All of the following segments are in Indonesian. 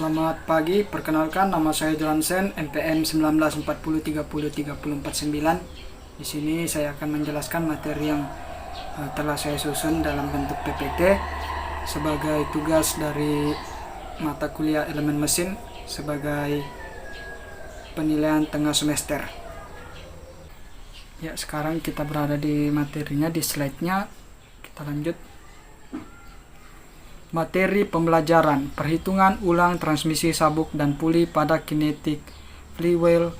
Selamat pagi, perkenalkan nama saya Johansen, NPM 1940303049. Di sini saya akan menjelaskan materi yang telah saya susun dalam bentuk PPT sebagai tugas dari mata kuliah elemen mesin sebagai penilaian tengah semester. Ya, sekarang kita berada di materinya, di slide-nya. Kita lanjut. Materi pembelajaran, perhitungan ulang transmisi sabuk dan puli pada kinetic flywheel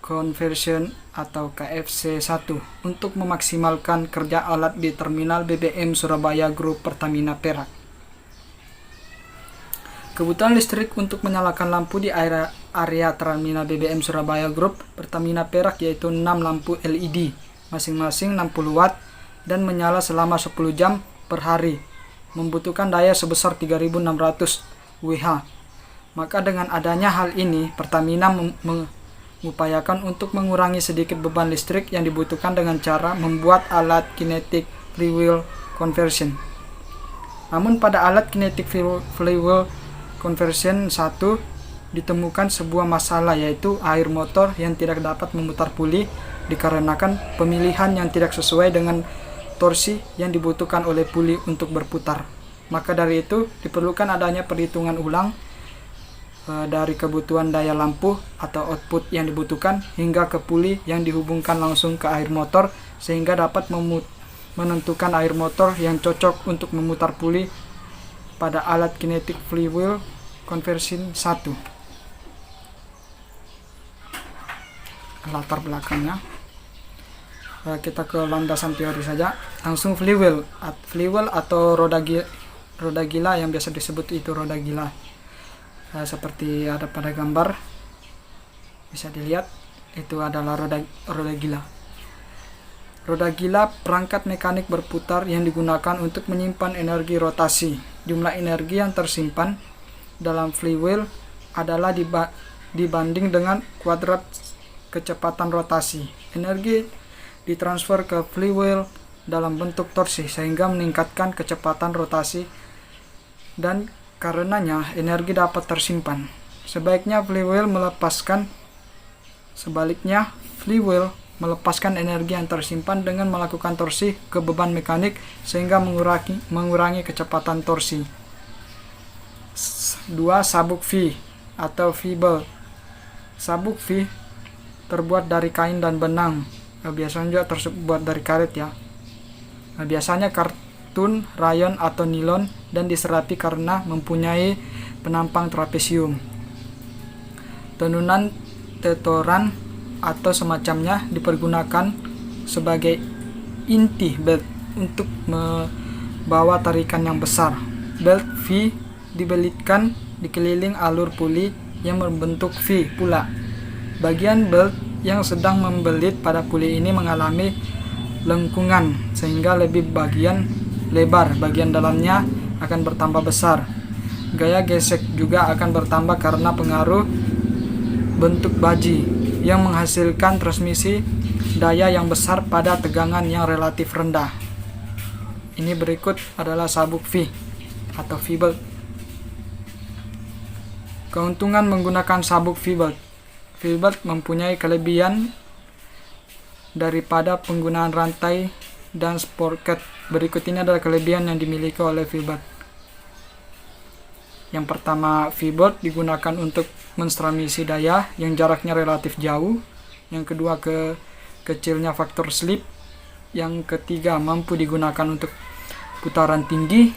conversion atau KFC1 untuk memaksimalkan kerja alat di terminal BBM Surabaya Grup Pertamina Perak. Kebutuhan listrik untuk menyalakan lampu di area terminal BBM Surabaya Grup Pertamina Perak yaitu 6 lampu LED, masing-masing 60 watt dan menyala selama 10 jam per hari. Membutuhkan daya sebesar 3600 Wh. Maka dengan adanya hal ini, Pertamina mengupayakan untuk mengurangi sedikit beban listrik yang dibutuhkan dengan cara membuat alat kinetic flywheel conversion. Namun pada alat kinetic flywheel conversion 1 ditemukan sebuah masalah, yaitu air motor yang tidak dapat memutar puli dikarenakan pemilihan yang tidak sesuai dengan torsi yang dibutuhkan oleh puli untuk berputar. Maka dari itu diperlukan adanya perhitungan ulang dari kebutuhan daya lampu atau output yang dibutuhkan hingga ke puli yang dihubungkan langsung ke air motor sehingga dapat menentukan air motor yang cocok untuk memutar puli pada alat kinetic flywheel conversion 1. Latar belakangnya, kita ke landasan teori saja. Langsung flywheel atau roda gila yang biasa disebut itu roda gila. Seperti ada pada gambar bisa dilihat, itu adalah roda gila. Roda gila perangkat mekanik berputar yang digunakan untuk menyimpan energi rotasi. Jumlah energi yang tersimpan dalam flywheel adalah dibanding dengan kuadrat kecepatan rotasi. Energi ditransfer ke flywheel dalam bentuk torsi sehingga meningkatkan kecepatan rotasi dan karenanya energi dapat tersimpan. Sebaliknya flywheel melepaskan energi yang tersimpan dengan melakukan torsi ke beban mekanik sehingga mengurangi kecepatan torsi. 2. Sabuk V atau V-bolt. Sabuk V terbuat dari kain dan benang. Biasanya juga terbuat dari karet ya. Biasanya kartun, rayon atau nilon dan diserapi karena mempunyai penampang trapesium. Tenunan tetoran atau semacamnya dipergunakan sebagai inti belt untuk membawa tarikan yang besar. Belt V dibelitkan dikeliling alur puli yang membentuk V pula. Bagian belt yang sedang membelit pada puli ini mengalami lengkungan sehingga lebar bagian dalamnya akan bertambah besar. Gaya gesek juga akan bertambah karena pengaruh bentuk baji yang menghasilkan transmisi daya yang besar pada tegangan yang relatif rendah. Ini berikut adalah sabuk V atau V-bolt. Keuntungan menggunakan sabuk V-bolt. V-bolt mempunyai kelebihan daripada penggunaan rantai dan sprocket. Berikut ini adalah kelebihan yang dimiliki oleh V-bolt. Yang pertama, V-bolt digunakan untuk mentransmisi daya yang jaraknya relatif jauh. Yang kedua, kecilnya faktor slip. Yang ketiga, mampu digunakan untuk putaran tinggi.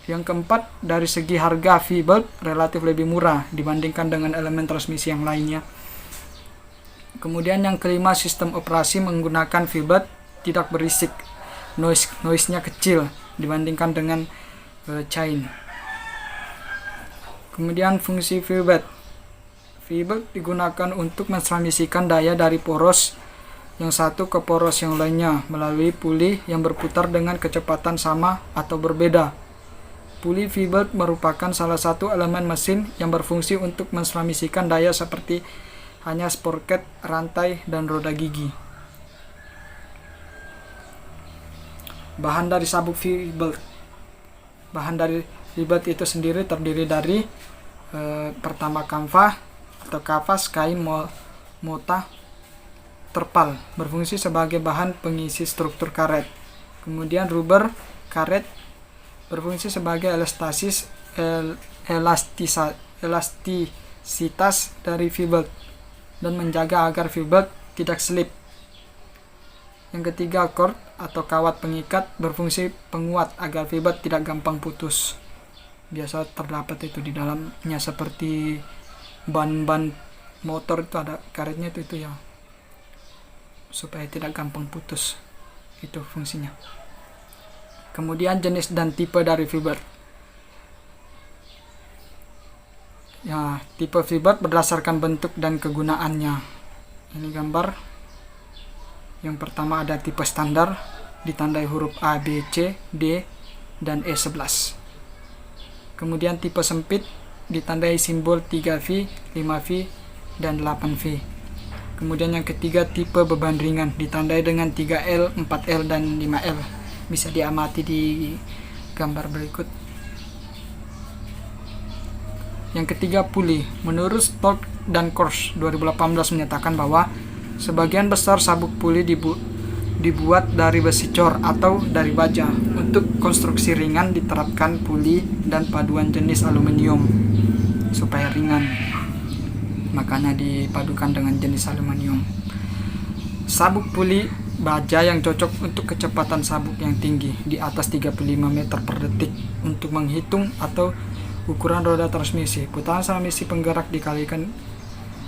Yang keempat, dari segi harga V-bolt relatif lebih murah dibandingkan dengan elemen transmisi yang lainnya. Kemudian yang kelima, sistem operasi menggunakan V-bolt tidak berisik. Noise-nya kecil dibandingkan dengan chain. Kemudian fungsi V-bolt. V-bolt digunakan untuk mentransmisikan daya dari poros yang satu ke poros yang lainnya melalui puli yang berputar dengan kecepatan sama atau berbeda. Puli V-bolt merupakan salah satu elemen mesin yang berfungsi untuk mentransmisikan daya seperti hanya sprocket, rantai, dan roda gigi. Bahan dari sabuk V-bolt. Bahan dari V-bolt itu sendiri terdiri dari Pertama kanvas atau kafas, kain mota terpal, berfungsi sebagai bahan pengisi struktur karet. Kemudian rubber karet berfungsi sebagai elastisitas dari fiber dan menjaga agar fiber tidak slip. Yang ketiga, cord atau kawat pengikat berfungsi penguat agar fiber tidak gampang putus. Biasa terdapat itu di dalamnya, seperti ban motor itu ada karetnya itu ya, supaya tidak gampang putus. Itu fungsinya. Kemudian jenis dan tipe dari fiber. Ya, tipe fiber berdasarkan bentuk dan kegunaannya. Ini gambar. Yang pertama ada tipe standar, ditandai huruf A, B, C, D, dan E11. Kemudian tipe sempit ditandai simbol 3V, 5V, dan 8V. Kemudian yang ketiga tipe beban ringan ditandai dengan 3L, 4L, dan 5L. Bisa diamati di gambar berikut. Yang ketiga, puli. Menurut Stock dan Kors 2018 menyatakan bahwa sebagian besar sabuk puli dibuat dari besi cor atau dari baja. Untuk konstruksi ringan diterapkan puli dan paduan jenis aluminium supaya ringan, makanya dipadukan dengan jenis aluminium. Sabuk puli baja yang cocok untuk kecepatan sabuk yang tinggi di atas 35 meter per detik. Untuk menghitung atau ukuran roda transmisi, putaran transmisi penggerak dikalikan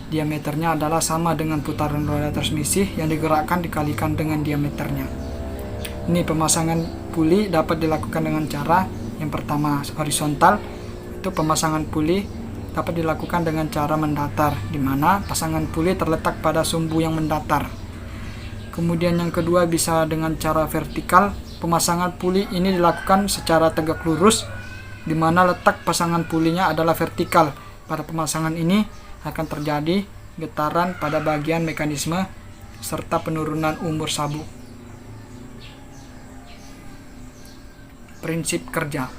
diameternya adalah sama dengan putaran roda transmisi yang digerakkan dikalikan dengan diameternya. Ini pemasangan puli dapat dilakukan dengan cara yang pertama horizontal. Itu pemasangan puli dapat dilakukan dengan cara mendatar, di mana pasangan puli terletak pada sumbu yang mendatar. Kemudian yang kedua bisa dengan cara vertikal. Pemasangan puli ini dilakukan secara tegak lurus, di mana letak pasangan pulinya adalah vertikal. Pada pemasangan ini akan terjadi getaran pada bagian mekanisme serta penurunan umur sabuk. Prinsip kerja.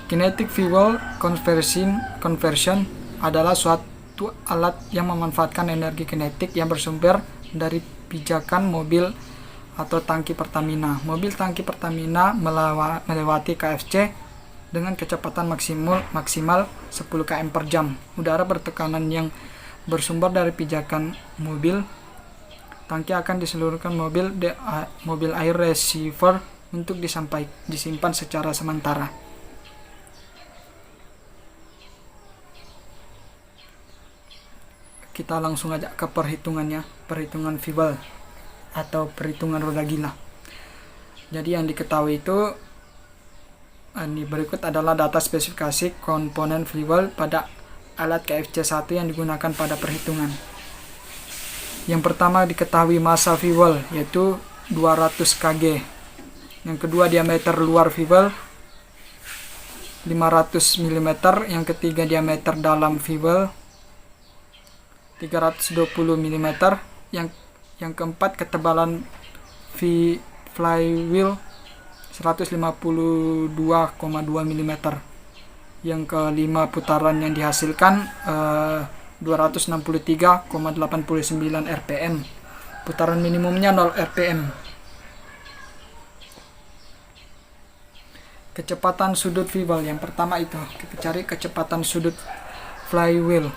Kinetic fuel conversion adalah suatu alat yang memanfaatkan energi kinetik yang bersumber dari pijakan mobil atau tangki Pertamina. Mobil tangki Pertamina melewati KFC dengan kecepatan maksimal 10 km per jam. Udara bertekanan yang bersumber dari pijakan mobil tangki akan diseluruhkan mobil air receiver untuk disimpan secara sementara. Kita langsung aja ke perhitungannya, perhitungan fuel atau perhitungan roda gila. Jadi yang diketahui itu ini berikut adalah data spesifikasi komponen fuel pada alat KFC1 yang digunakan pada perhitungan. Yang pertama diketahui massa fuel yaitu 200 kg. Yang kedua diameter luar fuel 500 mm. Yang ketiga diameter dalam fuel 320 mm. Yang keempat ketebalan flywheel 152,2 mm. Yang kelima putaran yang dihasilkan 263,89 rpm. Putaran minimumnya 0 rpm. Kecepatan sudut fuel yang pertama itu kita cari kecepatan sudut flywheel.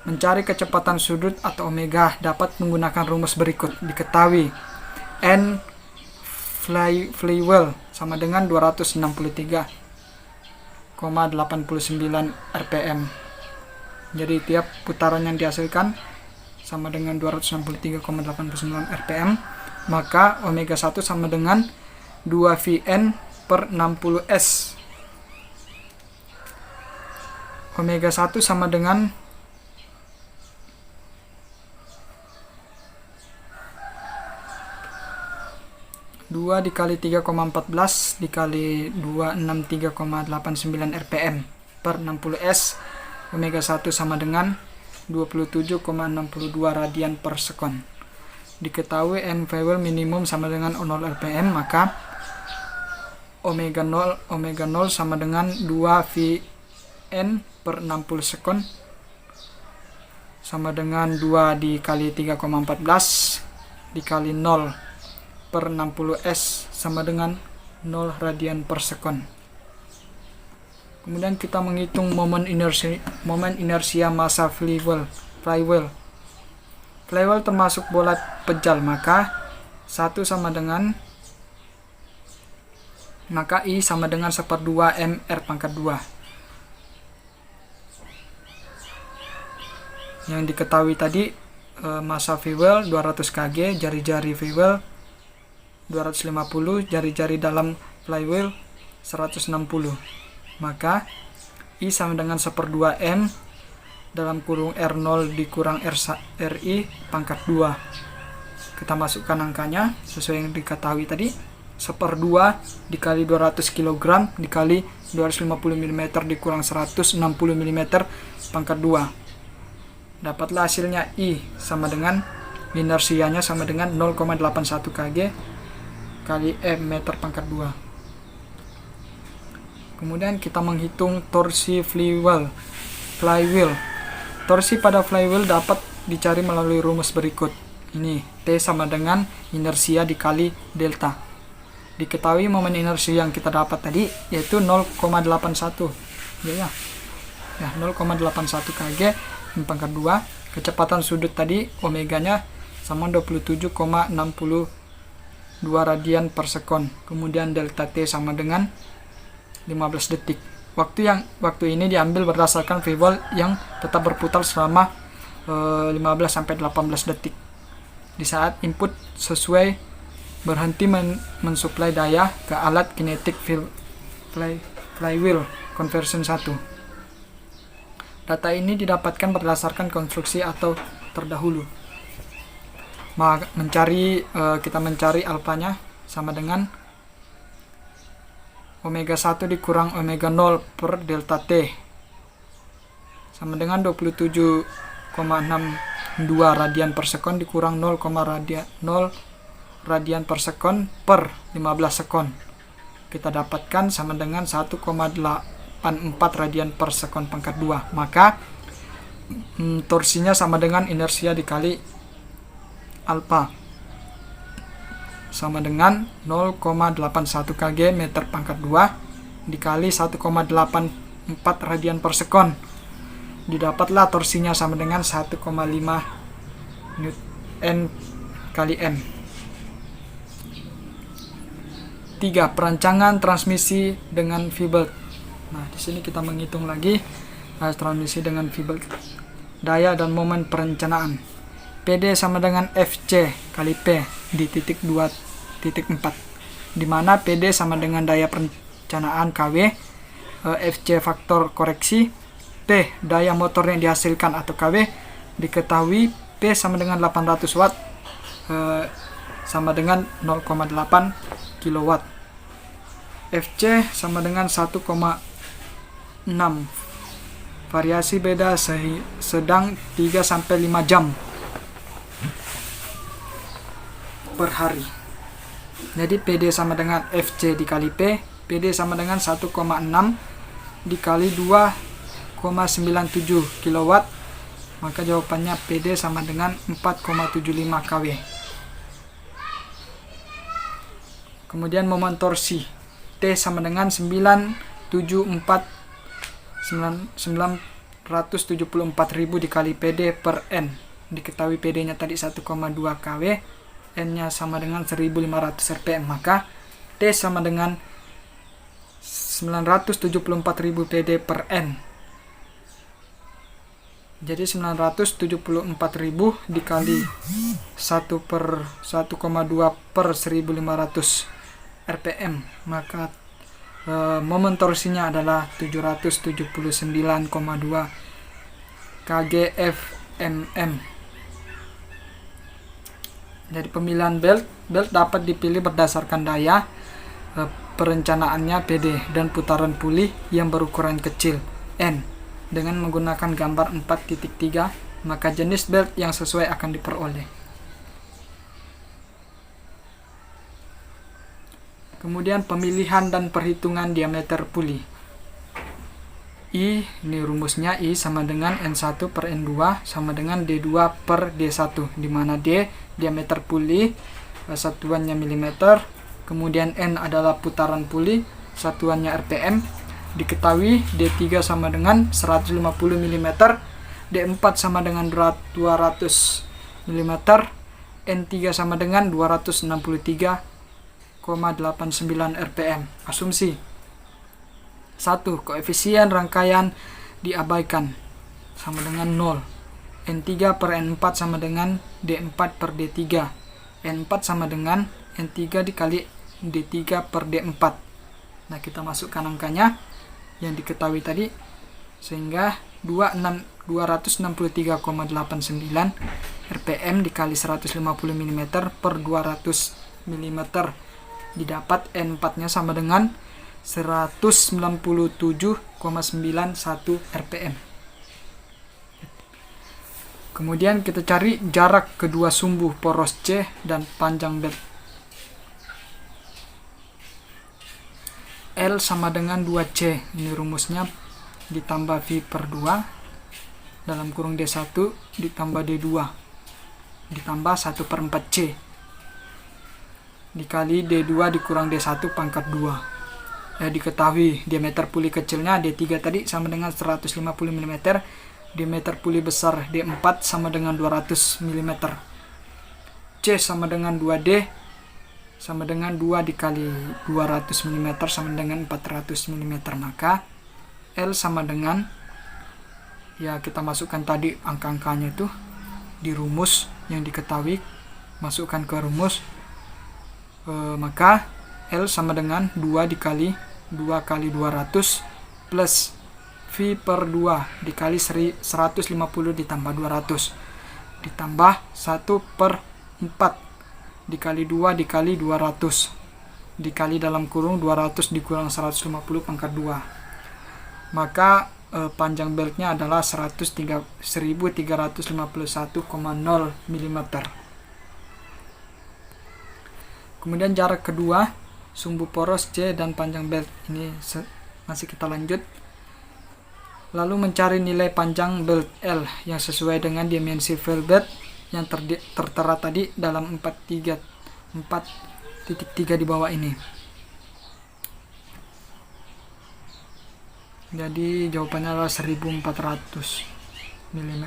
Mencari kecepatan sudut atau omega dapat menggunakan rumus berikut. Diketahui N flywheel sama dengan 263,89 rpm. Jadi tiap putaran yang dihasilkan sama dengan 263,89 rpm, maka omega 1 sama dengan 2Vn per 60S. Omega 1 sama dengan 2 dikali 3,14 dikali 263,89 rpm per 60S. Omega 1 sama dengan 27,62 radian per sekon. Diketahui N fuel minimum sama dengan 0 rpm, maka omega 0 sama dengan 2 Vn N per 60 sekon sama dengan 2 dikali 3,14 dikali 0 per 60 S sama dengan 0 radian per sekon. Kemudian kita menghitung momen inersia massa flywheel. Flywheel termasuk bola pejal, maka I sama dengan 1/2 M R pangkat 2. Yang diketahui tadi massa flywheel 200 kg, jari-jari flywheel 250, jari-jari dalam flywheel 160. Maka I sama dengan 1/2 M dalam kurung R0 dikurang RI pangkat 2. Kita masukkan angkanya sesuai yang diketahui tadi. 1/2 dikali 200 kg dikali 250 mm dikurang 160 mm pangkat 2. Dapatlah hasilnya I sama dengan inersianya sama dengan 0,81 kg kali M meter pangkat 2. Kemudian kita menghitung torsi flywheel. Torsi pada flywheel dapat dicari melalui rumus berikut. Ini T sama dengan inersia dikali delta. Diketahui momen inersia yang kita dapat tadi yaitu 0,81. Ya, 0,81 kg pangkat 2. Kecepatan sudut tadi omeganya sama 27,62 radian per sekon. Kemudian delta T sama dengan 15 detik. Waktu ini diambil berdasarkan flywheel yang tetap berputar selama 15-18 detik. Di saat input sesuai berhenti mensuplai daya ke alat kinetic flywheel conversion 1. Data ini didapatkan berdasarkan konstruksi atau terdahulu. Kita mencari alfanya sama dengan omega 1 dikurang omega 0 per delta T sama dengan 27,62 radian per sekon dikurang 0 radian per sekon per 15 sekon. Kita dapatkan sama dengan 1,84 radian per sekon pangkat 2. Maka torsinya sama dengan inersia dikali alfa sama dengan 0,81 kg meter pangkat 2 dikali 1,84 radian per sekon. Didapatlah torsinya sama dengan 1,5 N kali M. 3. Perancangan transmisi dengan V-belt. Nah, di sini kita menghitung lagi transmisi dengan V-belt. Daya dan momen perencanaan. PD sama dengan FC kali P di titik 2.4, di mana PD sama dengan daya perencanaan KW, FC faktor koreksi, P daya motor yang dihasilkan atau KW diketahui P sama dengan 800 watt sama dengan 0,8 kW. FC sama dengan 1,6. Variasi beda sedang 3-5 jam per hari. Jadi PD sama dengan FC dikali P. PD sama dengan 1,6 dikali 2,97 kW. Maka jawabannya PD sama dengan 4,75 kW. Kemudian momen torsi T sama dengan 974.000 dikali PD per N. Diketahui PD-nya tadi 1,2 kW, N-nya sama dengan 1500 rpm, maka T sama dengan 974.000 PD per N. Jadi 974.000 dikali 1 per 1,2 per 1500 rpm, maka momen torsinya adalah 779,2 kgfmm. Jadi pemilihan belt dapat dipilih berdasarkan daya, perencanaannya PD, dan putaran pulih yang berukuran kecil N. Dengan menggunakan gambar 4.3, maka jenis belt yang sesuai akan diperoleh. Kemudian pemilihan dan perhitungan diameter puli. I, ini rumusnya I sama dengan N1 per N2 sama dengan D2 per D1, di mana D diameter puli, satuannya milimeter, kemudian N adalah putaran puli, satuannya RPM. Diketahui D3 sama dengan 150 mm, D4 sama dengan 200 mm, N3 sama dengan 263,89 rpm. Asumsi 1. Koefisien rangkaian diabaikan sama dengan 0. N3 per N4 sama dengan D4 per D3. N4 sama dengan N3 dikali D3 per D4. Nah, kita masukkan angkanya yang diketahui tadi, sehingga 263,89 rpm dikali 150 mm per 200 mm didapat N4 nya sama dengan 197,91 rpm. Kemudian kita cari jarak kedua sumbu poros C dan panjang belt. L sama dengan 2C, ini rumusnya, ditambah V per 2 dalam kurung D1 ditambah D2 ditambah 1 per 4C dikali D2 dikurang D1 pangkat 2. Diketahui diameter puli kecilnya D3 tadi sama dengan 150 mm, diameter puli besar D4 sama dengan 200 mm. C sama dengan 2D sama dengan 2 dikali 200 mm sama dengan 400 mm. Maka L sama dengan, ya kita masukkan tadi angka-angkanya itu di rumus yang diketahui, masukkan ke rumus, maka L sama dengan 2 dikali 2 kali 200 plus V per 2 dikali 150 ditambah 200 ditambah 1 per 4 dikali 2 dikali 200 dikali dalam kurung 200 dikurang 150 pangkat 2. Maka panjang beltnya adalah 1351,0 mm. Kemudian jarak kedua sumbu poros C dan panjang belt ini masih kita lanjut. Lalu mencari nilai panjang belt L yang sesuai dengan dimensi velvet yang tertera tadi dalam 4.3 di bawah ini. Jadi jawabannya adalah 1400 mm.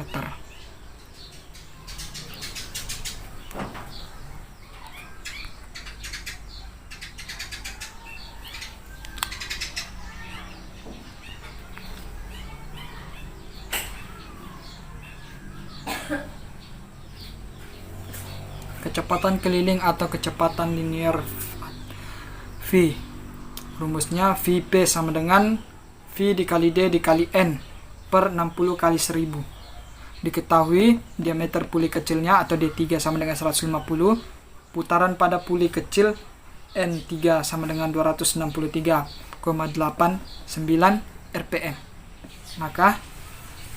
Kecepatan keliling atau kecepatan linear V, rumusnya Vp sama dengan V dikali D dikali N per 60 kali 1000. Diketahui diameter puli kecilnya atau D3 sama dengan 150, putaran pada puli kecil N3 sama dengan 263,89 rpm. Maka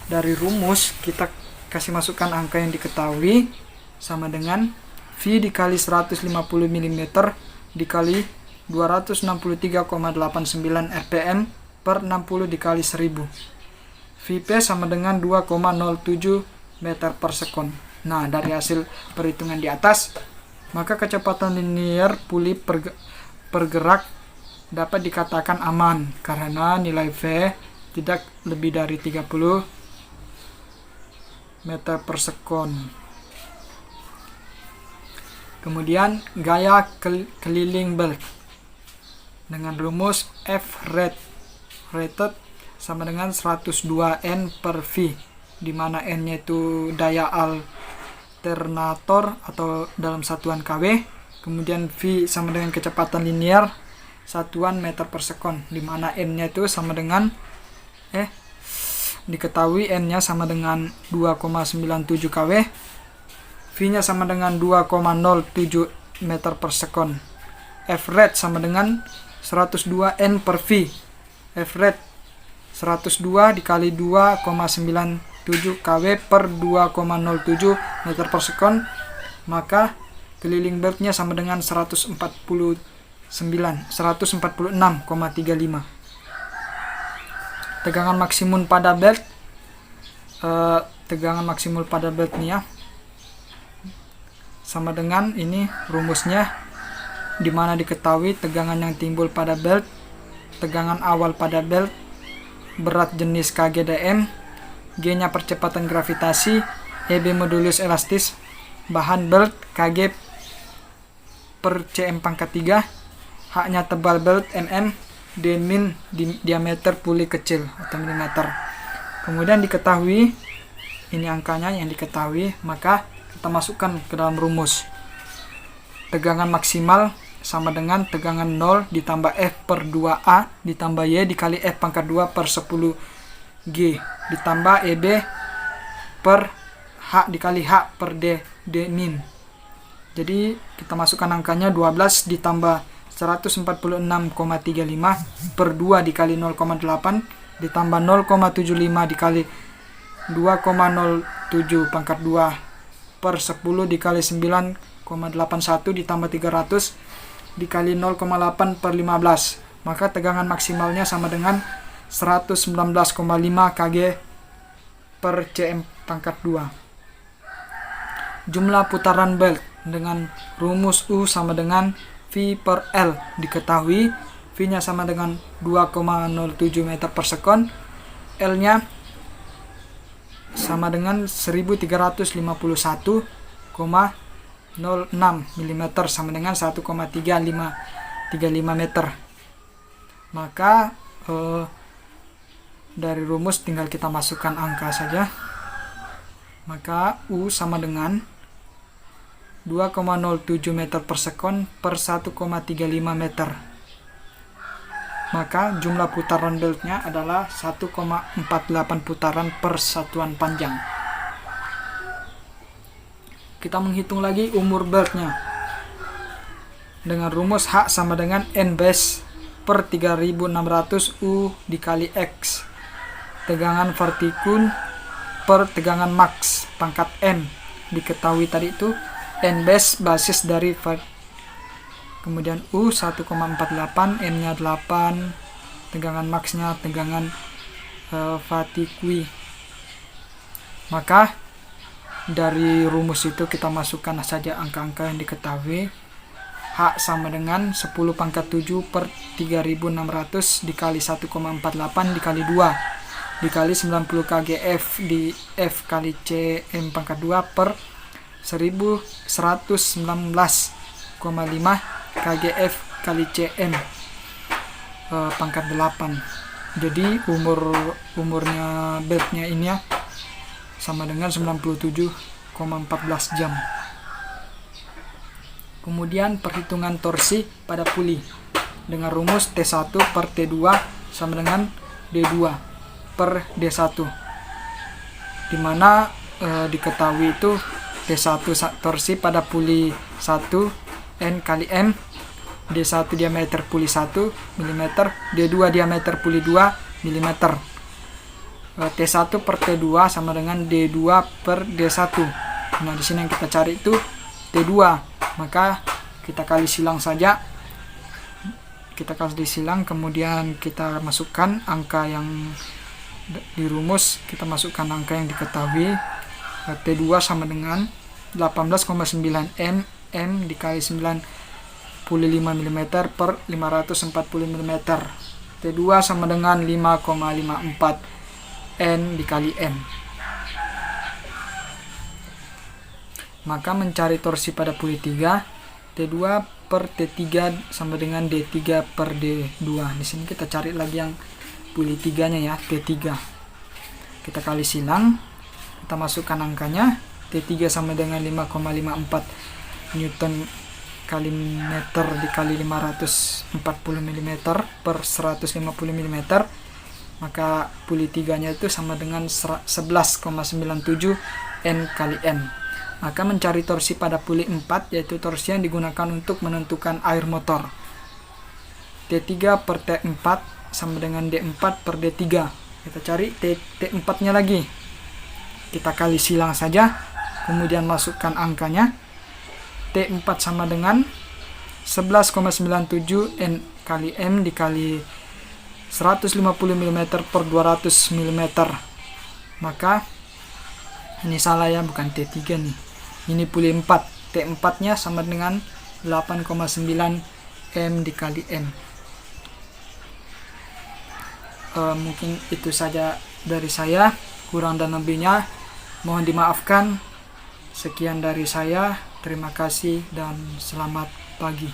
dari rumus kita kasih masukkan angka yang diketahui sama dengan V dikali 150 mm dikali 263,89 rpm per 60 dikali 1000. Vp sama dengan 2,07 meter per sekon. Nah, dari hasil perhitungan di atas, maka kecepatan linear puli pergerak dapat dikatakan aman karena nilai V tidak lebih dari 30 meter per sekon. Kemudian gaya keliling belt dengan rumus F rated sama dengan 102 N per V, di mana N-nya itu daya alternator atau dalam satuan kW, kemudian V sama dengan kecepatan linear satuan meter per sekon, di mana N-nya itu sama dengan diketahui N-nya sama dengan 2,97 kW, V-nya sama dengan 2,07 meter per sekon. F rate sama dengan 102 N per V. F rate 102 dikali 2,97 kW per 2,07 meter per sekon, maka keliling beltnya sama dengan 146,35. tegangan maksimum pada belt, tegangan maksimum pada belt nih ya, sama dengan ini rumusnya, dimana diketahui tegangan yang timbul pada belt, tegangan awal pada belt, berat jenis KGDM, G-nya percepatan gravitasi, EB modulus elastis, bahan belt Kg per cm pangkat 3, H-nya tebal belt mm, D min diameter puli kecil atau milimeter. Kemudian diketahui ini angkanya yang diketahui, maka kita masukkan ke dalam rumus. Tegangan maksimal sama dengan tegangan 0 ditambah F per 2A ditambah Y dikali F pangkat 2 per 10 G ditambah EB per H dikali H per D min. Jadi kita masukkan angkanya 12 ditambah 146,35 per 2 dikali 0,8 ditambah 0,75 dikali 2,07 pangkat 2 per 10 dikali 9,81 ditambah 300 dikali 0,8 per 15. Maka tegangan maksimalnya sama dengan 119,5 kg per cm pangkat 2. Jumlah putaran belt dengan rumus U sama dengan V per L diketahui. V-nya sama dengan 2,07 meter per sekon, L-nya sama dengan 1351,06 mm sama dengan 1,3535 meter. Maka dari rumus tinggal kita masukkan angka saja. Maka U sama dengan 2,07 meter per sekon per 1,35 meter. Maka jumlah putaran beltnya adalah 1,48 putaran per satuan panjang. Kita menghitung lagi umur beltnya dengan rumus H sama dengan N base per 3600 U dikali X, tegangan vertikun per tegangan max pangkat M diketahui tadi itu N base basis dari kemudian U 1,48, N nya 8, tegangan maxnya tegangan vertikui. Maka dari rumus itu kita masukkan saja angka-angka yang diketahui. H sama dengan 10 pangkat 7 per 3600 dikali 1,48 dikali 2 dikali 90 kgf di F kali C M pangkat 2 per 1119,5 kgf kali Cm pangkat 8. Jadi umurnya beltnya ini ya sama dengan 97,14 jam. Kemudian perhitungan torsi pada puli dengan rumus T1 per T2 sama dengan D2 per D1, dimana diketahui itu T1 torsi pada puli 1 N kali M, D1 diameter puli 1 mm, D2 diameter puli 2 mm. T1 per T2 sama dengan D2 per D1. Nah, di sini yang kita cari itu T2. Maka kita kali silang saja. Kita kali silang, kemudian kita masukkan angka yang di rumus, kita masukkan angka yang diketahui. T2 sama dengan 18,9 M dikali 95 mm per 540 mm. T2 sama dengan 5,54 N dikali M. Maka mencari torsi pada puli 3, T2 per T3 sama dengan D3 per D2. Di sini kita cari lagi yang puli 3-nya ya, T3. Kita kali silang, kita masukkan angkanya. T3 sama dengan 5,54 Newton kali meter dikali 540 mm per 150 mm. Maka puli 3-nya itu sama dengan 11,97 N kali M. Maka mencari torsi pada puli 4, yaitu torsi yang digunakan untuk menentukan air motor. T3 per T4 sama dengan D4 per D3. Kita cari T4-nya lagi. Kita kali silang saja, kemudian masukkan angkanya. T4 sama dengan 11,97 N kali M dikali 150 mm per 200 mm. Maka ini salah ya, bukan T3 nih, ini puli 4. T4 nya sama dengan 8,9 M dikali M. Mungkin itu saja dari saya, kurang dan lebihnya mohon dimaafkan. Sekian dari saya, terima kasih dan selamat pagi.